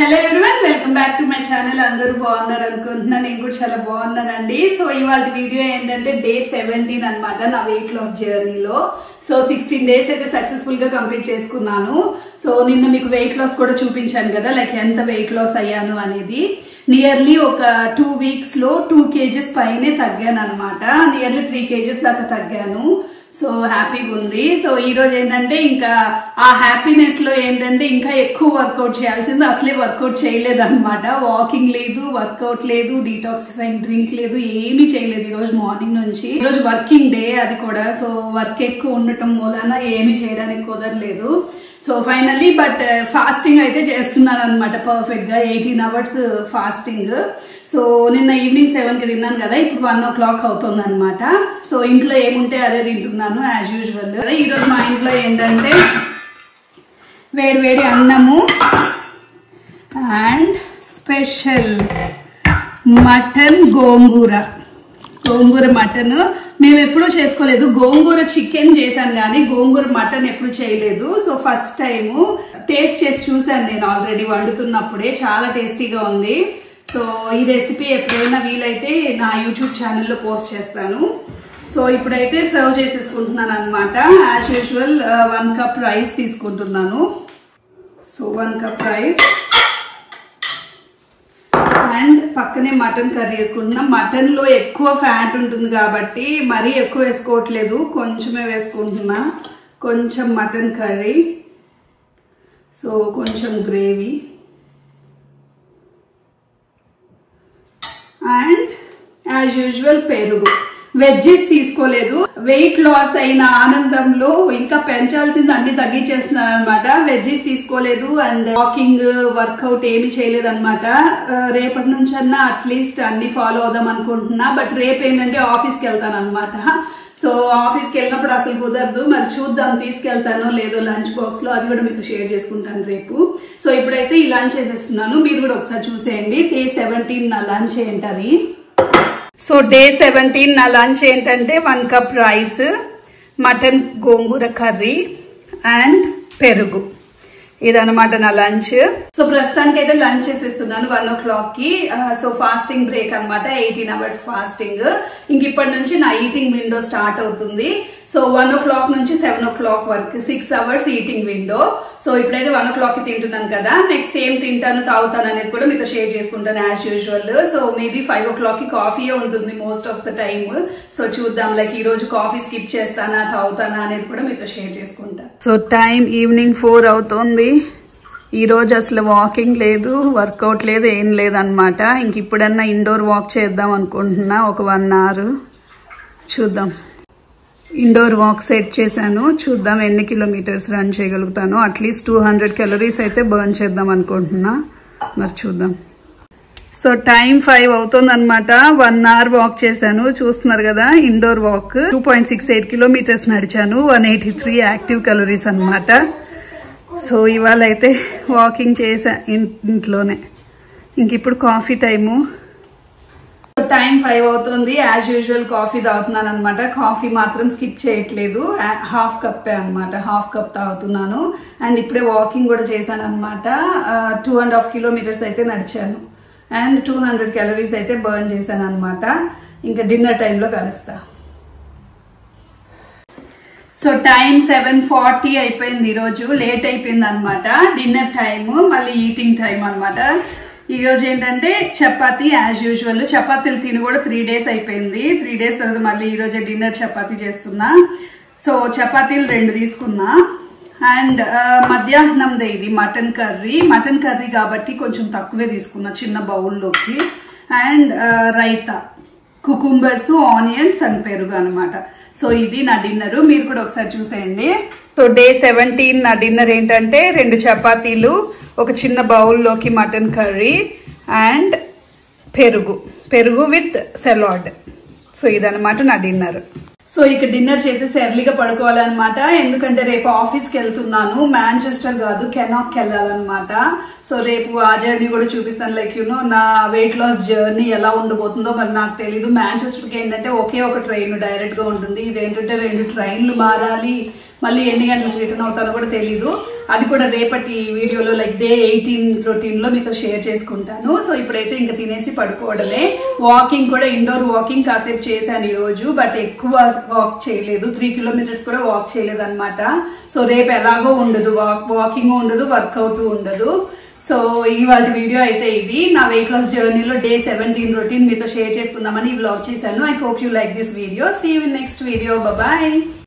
Hello everyone, welcome back to my channel. అందరూ బాగున్నారు అనుకుంటున్నా. నేను కూడా చాలా బాగున్నానండి. సో ఇవాళ వీడియో ఏంటంటే డే 17 అనమాట నా వెయిట్ లాస్ జర్నీలో. సో 16 days అయితే సక్సెస్ఫుల్ గా కంప్లీట్ చేసుకున్నాను. సో నిన్న మీకు వెయిట్ లాస్ కూడా చూపించాను కదా, లైక్ ఎంత వెయిట్ లాస్ అయ్యాను అనేది. నియర్లీ ఒక 2 weeks లో 2 kgs పైనే తగ్గాను అనమాట. నియర్లీ 3 kgs దాకా తగ్గాను. సో హ్యాపీగా ఉంది. సో ఈ రోజు ఏంటంటే ఇంకా ఆ హ్యాపీనెస్ లో ఏంటంటే ఇంకా ఎక్కువ వర్కౌట్ చేయాల్సింది. అసలే వర్కౌట్ చేయలేదు అనమాట. వాకింగ్ లేదు, వర్కౌట్ లేదు, డీటాక్సిఫైయింగ్ డ్రింక్ లేదు, ఏమీ చేయలేదు ఈ రోజు మార్నింగ్ నుంచి. ఈ రోజు వర్కింగ్ డే అది కూడా. సో వర్క్ ఎక్కువ ఉండటం మూలన ఏమి చేయడానికి కుదరలేదు. సో ఫైనల్లీ బట్ ఫాస్టింగ్ అయితే చేస్తున్నాను అనమాట పర్ఫెక్ట్ గా. 18 hours ఫాస్టింగ్. సో నిన్న ఈవినింగ్ 7కి తిన్నాను కదా, ఇప్పుడు 1 o'clock అవుతుంది అనమాట. సో ఇంట్లో ఏముంటే అదే తింటున్నాను యాజ్ యూజువల్. ఈ రోజు మా ఇంట్లో ఏంటంటే వేడి వేడి అన్నము and special mutton gongura mutton. మేము ఎప్పుడూ చేసుకోలేదు. గోంగూర చికెన్ చేశాను కానీ గోంగూర మటన్ ఎప్పుడు చేయలేదు. సో ఫస్ట్ టైం టేస్ట్ చేసి చూసాను నేను ఆల్రెడీ వండుతున్నప్పుడే. చాలా టేస్టీగా ఉంది. సో ఈ రెసిపీ ఎప్పుడైనా వీలైతే నా యూట్యూబ్ ఛానల్లో పోస్ట్ చేస్తాను. సో ఇప్పుడైతే సర్వ్ చేసేసుకుంటున్నాను అనమాట. యాజ్ యూజువల్ 1 cup రైస్ తీసుకుంటున్నాను. సో 1 cup రైస్ అండ్ పక్కనే మటన్ కర్రీ వేసుకుంటున్నాం. మటన్ లో ఎక్కువ ఫ్యాట్ ఉంటుంది కాబట్టి మరీ ఎక్కువ వేసుకోవట్లేదు, కొంచెమే వేసుకుంటున్నా. కొంచెం మటన్ కర్రీ, సో కొంచెం గ్రేవీ అండ్ యాజ్ యూజువల్ పెరుగు. వెజ్జెస్ తీసుకోలేదు. వెయిట్ లాస్ అయిన ఆనందంలో ఇంకా పెంచాల్సింది అన్ని తగ్గించేస్తున్నాను అనమాట. వెజ్జెస్ తీసుకోలేదు అండ్ వాకింగ్ వర్కౌట్ ఏమి చేయలేదు అనమాట. రేపటి నుంచి అన్నా అట్లీస్ట్ అన్ని ఫాలో అవుదాం అనుకుంటున్నా. బట్ రేపు ఏంటంటే ఆఫీస్కి వెళ్తాను అనమాట. సో ఆఫీస్కి వెళ్ళినప్పుడు అసలు కుదరదు. మరి చూద్దాం తీసుకెళ్తానో లేదో లంచ్ బాక్స్ లో, అది కూడా మీకు షేర్ చేసుకుంటాను రేపు. సో ఇప్పుడైతే ఈ లంచ్ చేసేస్తున్నాను. మీరు కూడా ఒకసారి చూసేయండి డే 17 నా లంచ్ ఏంటని. సో డే 17 నా లంచ్ ఏంటంటే 1 cup rice, mutton gongura curry and పెరుగు. ఇదనమాట నా లంచ్. సో ప్రస్తుతానికి అయితే లంచ్ చేసేస్తున్నాను 1 o'clock కి. సో ఫాస్టింగ్ బ్రేక్ అనమాట, 18 hours ఫాస్టింగ్. ఇంక ఇప్పటి నుంచి నా ఈటింగ్ విండో స్టార్ట్ అవుతుంది. సో 1 o'clock నుంచి 7 o'clock వరకు 6 hours ఈటింగ్ విండో. సో ఇప్పుడైతే 1 o'clock కి తింటున్నాను కదా, నెక్స్ట్ ఏం తింటాను తాగుతాను అనేది కూడా మీతో షేర్ చేసుకుంటాను as usual. So maybe 5 o'clock కి కాఫీయే ఉంటుంది most of the time. So చూద్దాం, లైక్ ఈ రోజు కాఫీ స్కిప్ చేస్తానా తాగుతానా అనేది కూడా మీతో షేర్ చేసుకుంటా. సో టైం ఈవినింగ్ 4 అవుతోంది. ఈ రోజు అసలు వాకింగ్ లేదు, వర్కౌట్ లేదు, ఏం లేదనమాట. ఇంక ఇప్పుడన్నా ఇండోర్ వాక్ చేద్దాం అనుకుంటున్నా ఒక 1 hour. చూద్దాం. ఇండోర్ వాక్ సెట్ చేశాను. చూద్దాం ఎన్ని కిలోమీటర్స్ రన్ చేయగలుగుతాను. అట్లీస్ట్ 200 calories అయితే బర్న్ చేద్దాం అనుకుంటున్నా. మరి చూద్దాం. సో టైం 5 అవుతుంది అనమాట. 1 hour వాక్ చేశాను. చూస్తున్నారు కదా ఇండోర్ వాక్. 2.68 kilometers నడిచాను. 183 యాక్టివ్ calories అనమాట. సో ఇవాళ అయితే వాకింగ్ చేసా ఇంట్లోనే. ఇంక ఇప్పుడు కాఫీ టైము. టైం 5 అవుతుంది. యాజ్ యూజువల్ కాఫీ తాగుతున్నాను అనమాట. కాఫీ మాత్రం స్కిప్ చేయట్లేదు. 1/2 cup అనమాట. 1/2 cup తాగుతున్నాను. అండ్ ఇప్పుడే వాకింగ్ కూడా చేశాను అనమాట. 2.5 kilometers అయితే నడిచాను అండ్ 200 calories అయితే బర్న్ చేశాను అనమాట. ఇంకా డిన్నర్ టైంలో కలుస్తా. సో టైం 7:40 అయిపోయింది. ఈరోజు లేట్ అయిపోయింది అనమాట. డిన్నర్ టైమ్ మళ్ళీ ఈటింగ్ టైం అనమాట. ఈ రోజు ఏంటంటే చపాతీ యాజ్ యూజువల్. చపాతీలు తిని కూడా 3 days అయిపోయింది. 3 days తర్వాత మళ్ళీ ఈ రోజు డిన్నర్ చపాతీ చేస్తున్నా. సో చపాతీలు 2 తీసుకున్నా అండ్ మధ్యాహ్నందే ఇది మటన్ కర్రీ కాబట్టి కొంచెం తక్కువే తీసుకున్నా చిన్న బౌల్లోకి. And raita, cucumbers, onions and పెరుగు అనమాట. సో ఇది నా డిన్నర్. మీరు కూడా ఒకసారి చూసేయండి. సో డే 17 నా డిన్నర్ ఏంటంటే 2 చపాతీలు, ఒక చిన్న బౌల్లోకి మటన్ కర్రీ అండ్ పెరుగు విత్ సలాడ్. సో ఇదనమాట నా డిన్నర్. సో ఇక డిన్నర్ చేసేసి ఎర్లీగా పడుకోవాలన్నమాట. ఎందుకంటే రేపు ఆఫీస్కి వెళ్తున్నాను. మాంచెస్టర్ కాదు, కెనాక్ వెళ్ళాలన్నమాట. సో రేపు ఆ జర్నీ కూడా చూపిస్తాను. లైక్ నా వెయిట్ లాస్ జర్నీ ఎలా ఉండబోతుందో మరి నాకు తెలీదు. మాంచెస్టర్కి ఏంటంటే ఒకే ఒక ట్రైన్ డైరెక్ట్ గా ఉంటుంది. ఇదేంటంటే 2 ట్రైన్లు మారాలి, మళ్ళీ ఎన్ని గంటలకు రిటర్న్ అవుతానో కూడా తెలీదు. అది కూడా రేపటి వీడియోలో లైక్ డే 18 రొటీన్ లో మీతో షేర్ చేసుకుంటాను. సో ఇప్పుడైతే ఇంకా తినేసి పడుకోవడమే. వాకింగ్ కూడా ఇండోర్ వాకింగ్ కాసేపు చేశాను ఈ రోజు, బట్ ఎక్కువ వాక్ చేయలేదు. 3 కిలోమీటర్స్ కూడా వాక్ చేయలేదు అనమాట. సో రేపు ఎలాగో ఉండదు, వాకింగ్ ఉండదు, వర్కౌట్ ఉండదు. సో ఇవాళ వీడియో అయితే ఇది నా వెయిట్ లాస్ జర్నీలో డే 17 రొటీన్ మీతో షేర్ చేసుకుందామని ఈ వ్లాగ్ చేశాను. I hope you like this video. See you in next video. Bye.